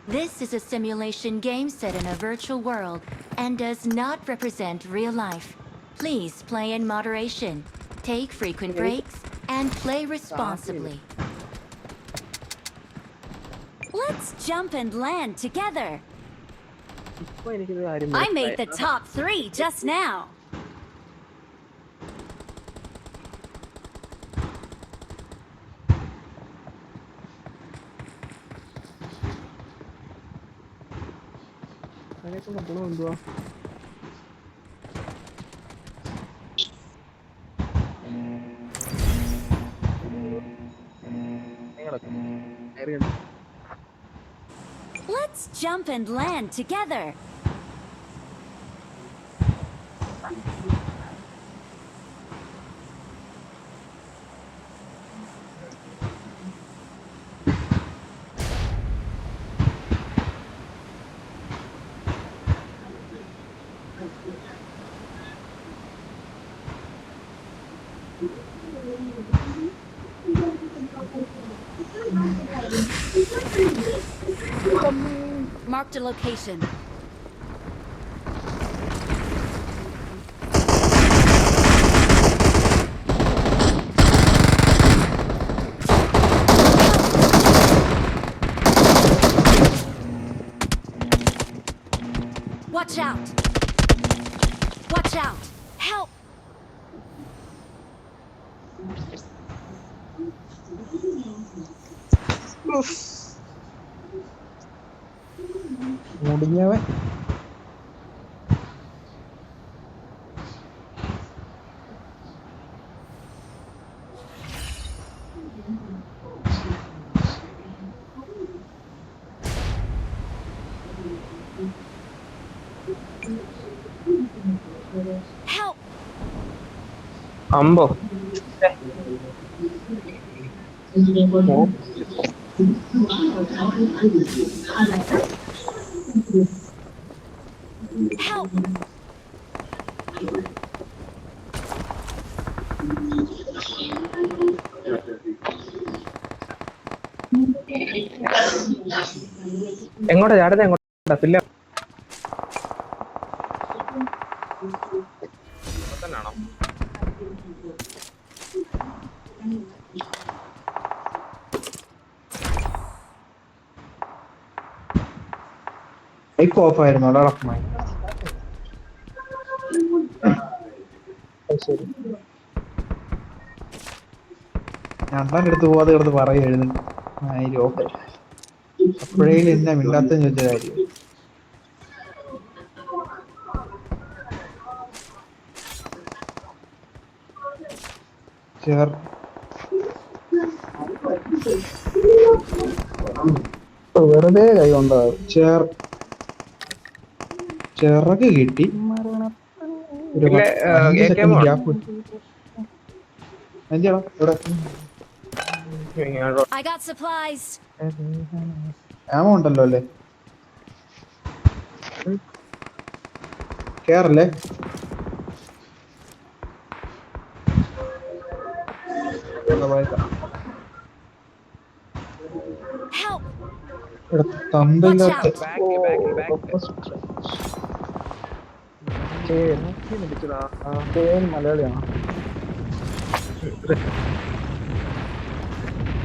This is a simulation game set in a virtual world and does not represent real life. Please play in moderation, take frequent breaks, and play responsibly. Let's jump and land together. I made the top 3 just now. Let's jump and land together. Marked a location. Watch out! Watch out! Help! മുടിഞ്ഞവൻ Help! അമ്പോ Help! എങ്ങോട്ടാ ചാടുന്നത്? എങ്ങോട്ടാ പില്ല തന്നെയാണോ? Mic off ആയിരുന്നു അവിടെ റഹ്മാൻ. ശരി ഞാൻ അടുത്ത് പോവാതെ കിടന്ന് പറയും എഴുതുന്നു ഓഫ് അപ്പോഴേലും എന്നാ മിണ്ടാത്തെന്ന് ചോദിച്ച കാര്യം. വെറുതെ കൈ കൊണ്ടാവും. ചിറക് കിട്ടി. ആമ ഉണ്ടല്ലോ അല്ലേ? കേറല്ലേ? തമ്പില്ലാത്ത മലയാളിയാണോ?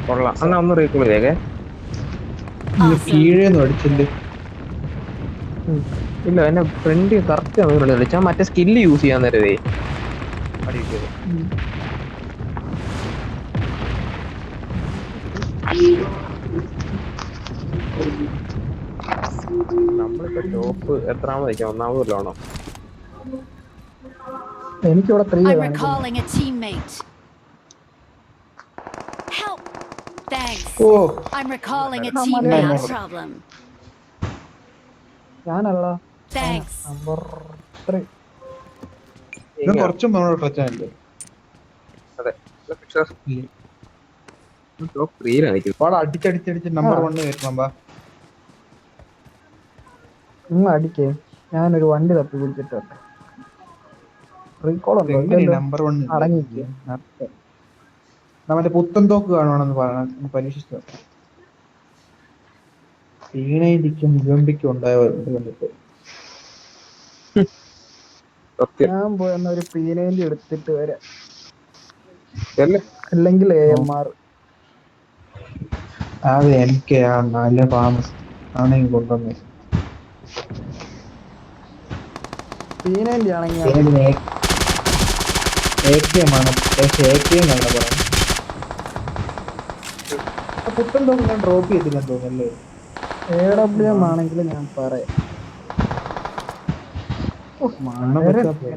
കൊള്ളാം. എന്നാ ഒന്ന് റീകോൾ ചെയ്തേക്കെ. കീഴേന്ന് അടിച്ചില്ലേ? ഇല്ല എന്നെ ഫ്രണ്ട് കറക്റ്റ് കളിച്ചാൽ മറ്റേ സ്കില്ല് യൂസ് ചെയ്യാൻ നേരവേ അടിക്കുന്നത്. നമ്മളിപ്പോ ടോപ്പ് എത്രാമത് വയ്ക്കാം? ഒന്നാമതല്ലോ? എനിക്കിവിടെ I'm recalling a teammate. Help! Thanks. I'm recalling a teammate. No problem. ഞാനല്ല. Thanks. നമ്പർ 3. ഇത് കുറച്ചും ടച്ചാണല്ലേ? അതെ ടോപ്പ് 3 അടിച്ചടിച്ചടിച്ച് നമ്പർ 1 കയറ്റണം. അടിക്കേ. ഞാനൊരു വണ്ടി തപ്പി പിടിച്ചിട്ട് നമ്പർ 1 അടങ്ങിക്ക്. മറ്റേ പുത്തൻ തോക്ക് കാണുവാണെന്ന് പറയണം. പരീക്ഷിച്ചു P90ക്കും UMPക്കും ഉണ്ടായ കണ്ടിട്ട് സത്യം. ഞാൻ പോയെന്ന ഒരു P90 എടുത്തിട്ട് വരാം, അല്ലേ? അല്ലെങ്കിൽ AMR. അത് എനിക്ക് നല്ല ഫാമസ് ആണെങ്കിൽ കൊണ്ടുവന്നു. P90 ആണെങ്കിൽ പിന്നെ AKM ആണ്, പക്ഷെ AKM ആണ് പറയുന്നത്. പുത്തൻ തോന്നുന്നു ഞാൻ ഡ്രോപ്പ് ചെയ്തില്ലെന്ന് തോന്നുന്നല്ലേ. AWM ആണെങ്കിൽ ഞാൻ പറയാം. മണ്ണം വെച്ചാ പോരെ.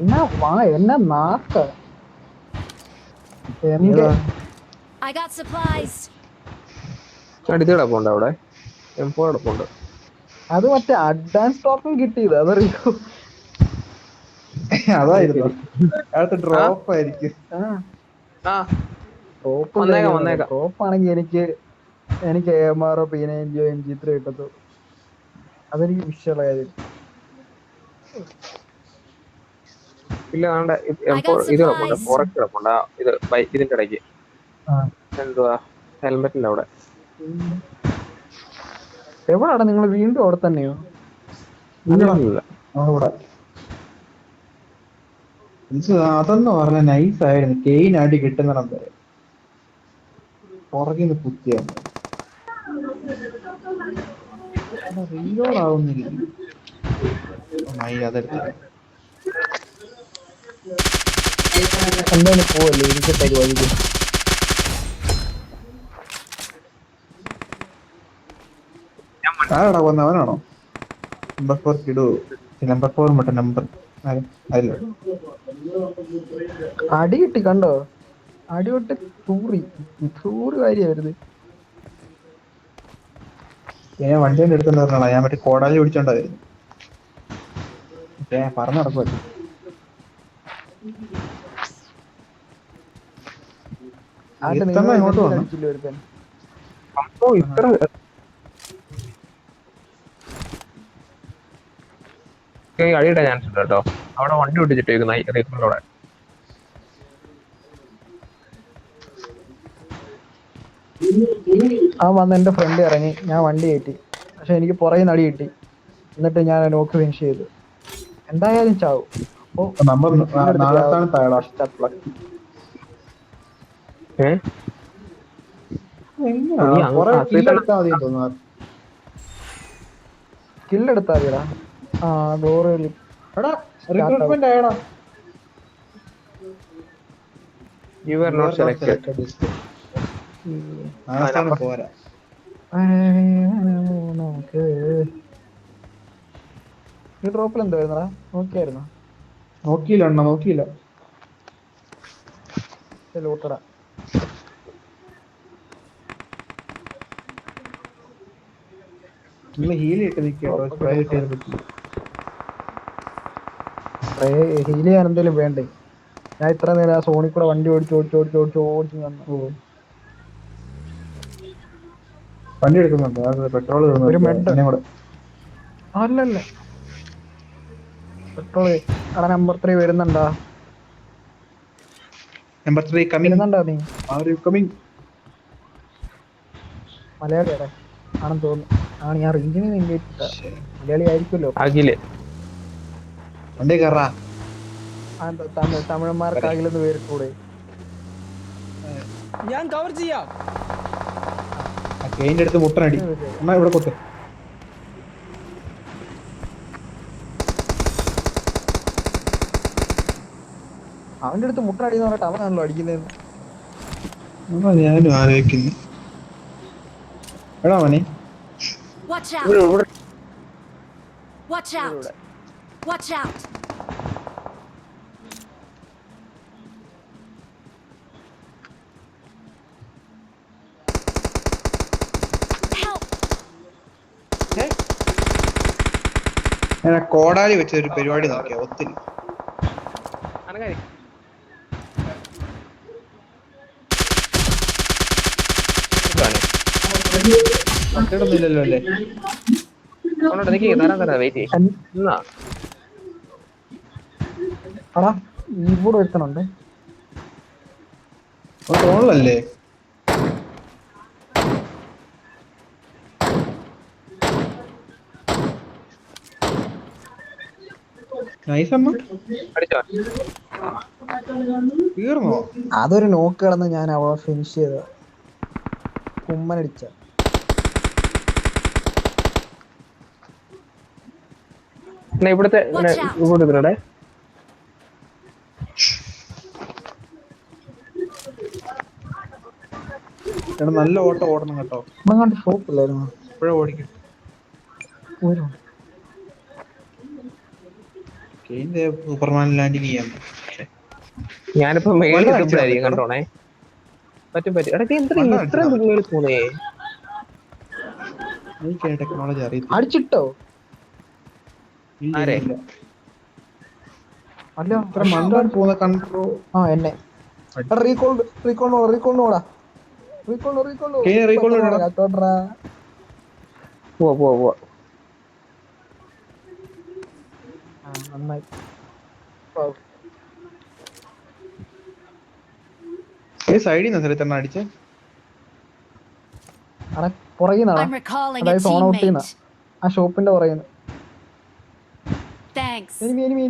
എന്നാ നാക്ക ഏതാ? I got supplies. അടുത്ത് കിടപ്പുണ്ട് അവിടെ, M4 കിടപ്പുണ്ട്. അത് മറ്റേ അഡ്വാൻസ് ടോക്കൺ കിട്ടിയത് അതറിയോ? അതായിരുന്നു അടുത്ത ഡ്രോപ്പ് ആയിരിക്കും. വന്നേക്കാം. ഡ്രോപ്പ് ആണെങ്കിൽ എനിക്ക് AMR P90 MG3 കിട്ടത്തുള്ളൂ. അതെനിക്ക് വിഷയമുള്ള കാര്യം. ഇല്ല, വേണ്ട. M4 ഇത് കിടപ്പുണ്ട്, ഫോറക്സ് കിടപ്പുണ്ട്. ഇത് ഇതിന്റെ ഇടയ്ക്ക് എന്തുവാ ഹെൽമെറ്റിന്റെ അവിടെ. എവിടാണ് നിങ്ങൾ? വീണ്ടും അവിടെ തന്നെയോ? ഇല്ല. അവിടെ അതെന്ന് പറഞ്ഞ നൈസ് ആയിരുന്നു. കെയിനായിട്ട് കിട്ടുന്നിടം വരെ പുറകിന്ന് കുത്തിയാണ് റീലോഡ് ആവുന്നില്ല. അതെടുത്തില്ല. എന്തായാലും പോവല്ലേ, ഇരിക്കട്ടെ ഒരു വഴിക്ക്. ആരാടാ കൊന്ന? അവനാണോ? നമ്പർ 4 കിടു. നമ്പർ 4 മറ്റേ നമ്പർ അല്ല. അടി കിട്ടി കണ്ടോ? അടി തൊട്ട് തൂറി കാര്യമായിരുന്നു. ഞാൻ വണ്ടി കൊണ്ട് എടുത്തോണ്ട് പറഞ്ഞാ ഞാൻ മറ്റേ കോടാലി പിടിച്ചോണ്ടായിരുന്നു. പറഞ്ഞു നടക്കുമല്ലോ. ഇങ്ങോട്ട് വന്നു. ഇത്ര അടിയിട്ട ചാൻസ് ഉണ്ട് കേട്ടോ. അവിടെ വണ്ടി ഓടിച്ചിട്ടേക്കുന്ന റീഫിലോടെ. ആ വന്ന് എന്റെ ഫ്രണ്ട് ഇറങ്ങി, ഞാൻ വണ്ടി കയറ്റി. പക്ഷെ എനിക്ക് പുറകെ നടി കിട്ടി. എന്നിട്ട് ഞാൻ നോക്ക് ഫിനിഷ് ചെയ്തു. എന്തായാലും ചാവും. സ്കില്ലെടുത്താ മതിടാ. ആ ഗോറിൽ You were not selected. പോരാ. ഈ ഡ്രോപ്പിൽ എന്തായിരുന്നടാ? നോക്കിയായിരുന്നോ? നോക്കിയില്ല. ലൂട്ടടാ. ഹീൽ ഇട്ട് നിൽക്കോ? സ്പ്രേ കിട്ടിയത് പറ്റി. ഹീൽ ചെയ്യാൻ എന്തെങ്കിലും വേണ്ടേ? ഞാൻ ഇത്ര നേരം ആ സോണിൽ കൂടെ വണ്ടി ഓടിച്ച് വന്നു. വണ്ടി എടുക്കുന്നുണ്ടോ? അത് പെട്രോൾ ഒരു മെഡ് അല്ലല്ല, പെട്രോള് അവിടെ നമ്പർ 3 വരുന്നുണ്ടാ? നമ്പർ 3 വരുന്നുണ്ടാ? നീ മലയാളിയാടാ ആണെന്ന് തോന്നുന്നു. ആണ്, ഞാൻ റീജിയനിൽ നിന്ന് എൻഗേജിട്ടാ. മലയാളി ആയിരിക്കുമല്ലോ. വണ്ടി കയറാ. തമിഴന്മാർക്ക് അകിലെന്ന് പേരിട്ടൂടെ? ഞാൻ കവർ ചെയ്യാം. കെയിന്റെ അടുത്ത് മുട്ടനടി. എന്നാ ഇവിടെ കൊത്ത്. അവന്റെ അടുത്ത് മുട്ടനടി എന്ന് പറഞ്ഞിട്ട് അവനാണല്ലോ അടിക്കുന്നത്. ഞാനും ആലോചിക്കുന്നു. എടാ മണി, Watch out! Watch out! Watch out! Help! ഞാൻ കോടാലി വെച്ച ഒരു പരിപാടി നോക്കിയാ ഒത്തിരി. ഇല്ലല്ലോ അല്ലേ? അടാ ഇവിടെ എടുക്കണുണ്ട്. നൈസ് അമ്മ. അടിച്ചോ? തീർന്നോ? അതൊരു നോക്ക് കിടന്ന് ഞാൻ അവളെ ഫിനിഷ് ചെയ്ത കുമ്മനടിച്ച. ഇവിടുത്തെ Watch out. ഇവിടെ ഇതിലൂടെ എടാ നല്ല ഓട്ടം ഓടണം കേട്ടോ. കണ്ട് ഷോപ്പില്ലായിരുന്നു. ഇപ്പോഴേ ഓടിക്കും. സൂപ്പർമാൻ ലാൻഡിങ് ചെയ്യാൻ. ഞാനിപ്പോ മേളിൽ വല്ലതും എത്തുമ്പോഴായിരിക്കും അടിച്ചാ കണ്ടോണേ. പറ്റും പറ്റും. ഇടയ്ക്ക് എന്തിനാ വല്ലതും ഇത്രയും അടിച്ചാ മേളിൽ പോന്നേ? എനിക്ക് ടെക്നോളജി അറിയത്തില്ല. അടിച്ചിട്ടോ? ഇല്ല, ആരെ? ഇല്ല. അല്ല ഇത്ര മണ്ടാൻ പോകുന്ന കൺട്രോ. ആ എന്നെ റീകോളിനോടാ പോവാ പോവാ പോവാ. നന്നായി. സൈഡിൽ നിന്ന് സ്ഥലത്തെണ്ണ അടിച്ചേ. പുറകിന്നാണ്, I'm recalling a അതായത് സോൺ ഔട്ടിന്നാ, teammate. ആ ഷോപ്പിന്റെ പുറകിന്ന്. Thanks. എനിമി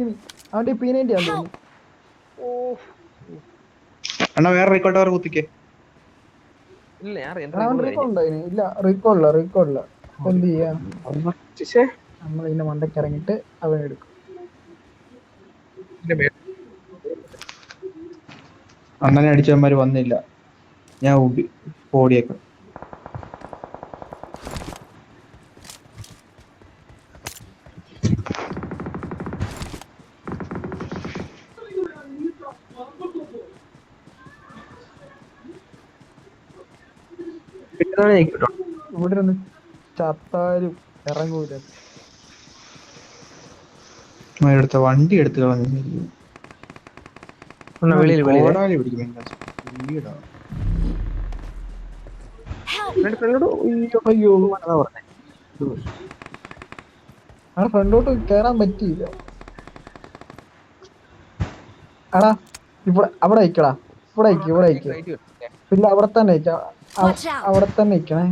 അവന്റെ P90 ആണെന്ന് തോന്നുന്നു. അണ്ണാ വേറെ റെക്കോർഡ് അവർ കുത്തിക്കേ. ഇല്ല ഞാൻ അവൻ റീകോൾ ഉണ്ടോ അതിന്? ഇല്ല, റീകോളില്ല. എന്ത് ചെയ്യാ, നമ്മൾ ഇതിന്റെ മണ്ടയ്ക്ക് ഇറങ്ങിട്ട് അവൻ എടുക്കും. അണ്ണനെ അടിച്ചവന്മാര് വന്നില്ല, ഞാൻ ഓടിയേക്കാം. ഇവിടെ ഇരുന്ന് ചത്താലും ഇറങ്ങൂല. എടുത്ത വണ്ടി എടുത്ത് കളഞ്ഞു. കോടാലി പിടിക്കും. അയ്യോ, അവിടെ ഫ്രണ്ടോട്ട് കേറാൻ പറ്റിയില്ല. എടാ അവിടെ അയക്കടാ, ഇവിടെ അയക്കുക. പിന്നെ അവിടെ തന്നെ അവിടെ തന്നെ നിക്കണേ.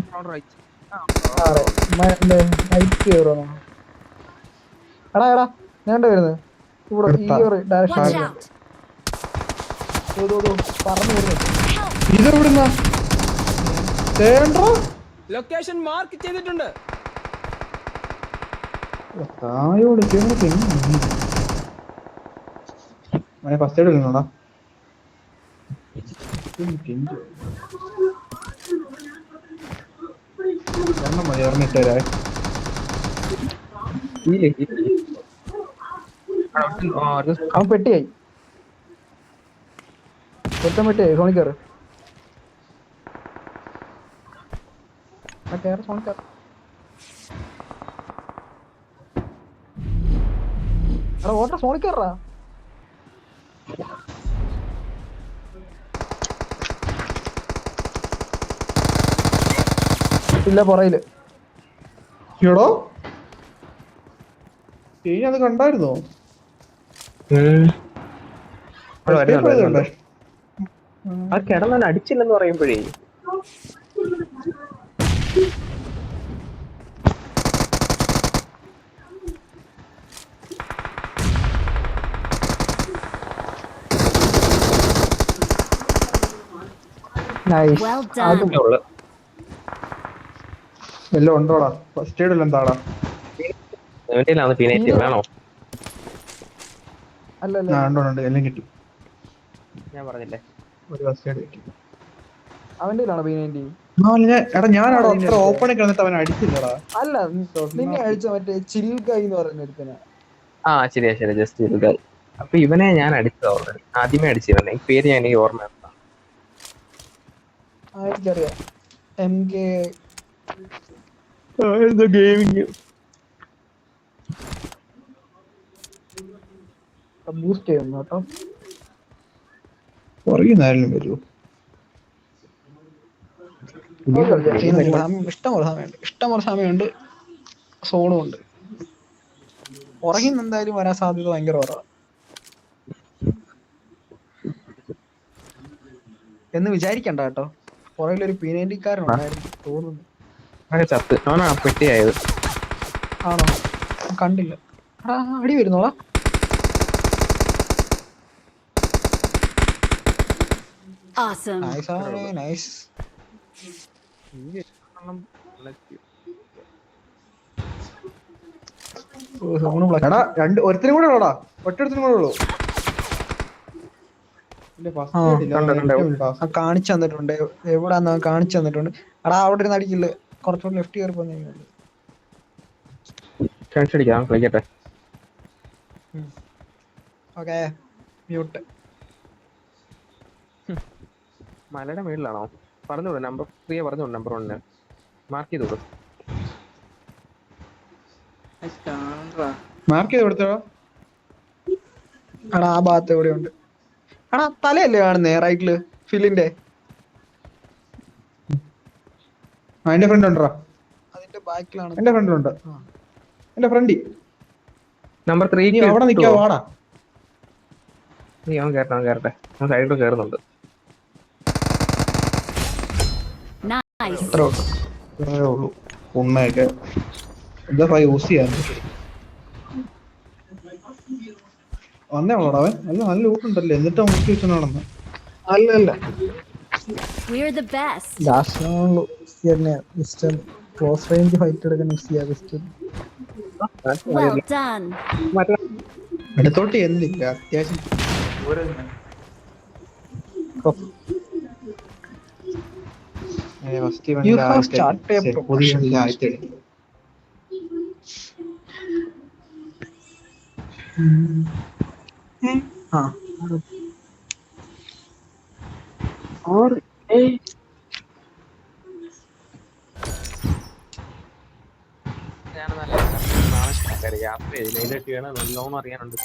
നൈറ്റ് കയറുമോ? എടാ ഞാൻ വരുന്നത് ഇവിടെ ഈ ഒരു ഡയറക്ഷൻ Watch out. പറഞ്ഞു വരുന്നത്. ഇതെവിടുന്ന ലൊക്കേഷൻ മാർക്ക് ചെയ്തിട്ടുണ്ട്. തായോട് ഫസ്റ്റ് എയ്ഡ് ഇടുന്നോടാ. മതി ഇറങ്ങിട്ട് വരാ. അവൻ പെട്ടിയായി സോണിക്കാറ്. സോണിക്കാർ ഓട്ട സോണിക്കാറാ. ഇല്ല പുറയില്. എടോ അത് കണ്ടായിരുന്നോ? ആ കിടന്നാൻ അടിച്ചില്ലെന്ന് പറയുമ്പോഴേ Well done. എല്ലാം ഉണ്ടോടാ? ഫസ്റ്റ് എയ്ഡ് എല്ലാം താടാ. വേണോ? ഉണ്ട് എല്ലാം കിട്ടി. ഞാൻ പറഞ്ഞില്ലേ ഒരു ഫസ്റ്റ് എയ്ഡ് കിട്ടി. അവന്റെ P90. എടാ ഞാൻ അവിടെ അത്ര ഓപ്പണിൽ കിടന്നിട്ട് അവൻ അടിച്ചില്ലടാ. അല്ല നിന്നെ അടിച്ച മറ്റേ ചിൽ ഗൈ എന്ന് പറയുന്ന ഒരുത്തനെ. ആ ശരിയാ ജസ്റ്റ് അപ്പൊ ഇവനെ ഞാൻ അടിച്ചത് ഓൾറെഡി. ആദ്യമേ അടിച്ചിരുന്നെ. ഈ പേര് ഞാൻ എനിക്ക് ഓർമ്മ. എനിക്കറിയാം. MK ഗെയിമിങ് ബൂസ്റ്റ് ചെയ്യുന്നു കേട്ടോ. പുറകിന്നായാലും വരുമോ? ഇഷ്ടംപോലെ സമയമുണ്ട്, സോണും ഉണ്ട്. പുറകിൽ നിന്ന് എന്തായാലും വരാൻ സാധ്യത ഭയങ്കര കുറവാണ് എന്ന് വിചാരിക്കണ്ട കേട്ടോ. പുറകിലൊരു P90-കാരനുണ്ടായിരുന്നു തോന്നുന്നു. ചത്ത് അവനാ പെട്ടിയായത്. ആണോ? കണ്ടില്ല. അടി വരുന്നോളാ. Awesome. നൈസ് ആണ് നൈസ്. ഈ എണ്ണം ഉള്ളക്ക്. എടാ ഒരുത്തരും കൂടെ ഉള്ളടാ, ഒറ്റൊരുത്തരും കൂടെ ഉള്ളൂ. കാണിച്ചു തന്നിട്ടുണ്ട്, എവിടാന്ന് കാണിച്ചു തന്നിട്ടുണ്ട്. എടാ അവിടെ ഇരുന്ന് അടിക്കില്ല, കുറച്ചുകൂടി ലെഫ്റ്റ് കയറി പോന്നെ. ടെൻഷൻ അടിക്കാം, കളിക്കട്ടെ. Okay mute. മലയുടെ മേളിലാണോ? പറഞ്ഞോളൂ നമ്പർ 3 പറഞ്ഞോളൂ. നമ്പർ 1 മാർക്ക് ചെയ്തോളൂ. മാർക്ക് ചെയ്ത് കൊടുത്തോ. എടാ ആ ഭാഗത്ത് എവിടെ ഉണ്ട്? എടാ തലയല്ലേ കാണുന്നേ റൈറ്റില് ഫിലിന്റെ? എന്റെ ഫ്രണ്ട് ഉണ്ടോ? അതിന്റെ ബാക്കിലാണ്. എന്റെ ഫ്രണ്ടിലുണ്ട്, എന്റെ ഫ്രണ്ടി. നമ്പർ 3 നീ അവിടെ നിൽക്കാ, വാടാ. നീ അവൻ കയറട്ടെ, അവൻ സൈഡിൽ കയറുന്നുണ്ട്. Nice. ഇത്രേ ഉള്ളൂ ഉണ്ണയൊക്കെ. എന്താ യൂസ് ചെയ്യാൻ വന്നേ ഉള്ളൂടാ അവൻ. അല്ല നല്ല ലൂട്ടുണ്ടല്ലേ, എന്നിട്ട് മുക്കി വെച്ചു നടന്നു. അല്ലല്ല We're the best. Last close range fight എടുക്കാൻ Well done. അടുത്തോട്ട് എന്തില്ല അത്യാവശ്യം. You have started a promotion. ഞാൻ നല്ല യാത്ര ചെയ്ത് നല്ലോണം അറിയാനുണ്ട്.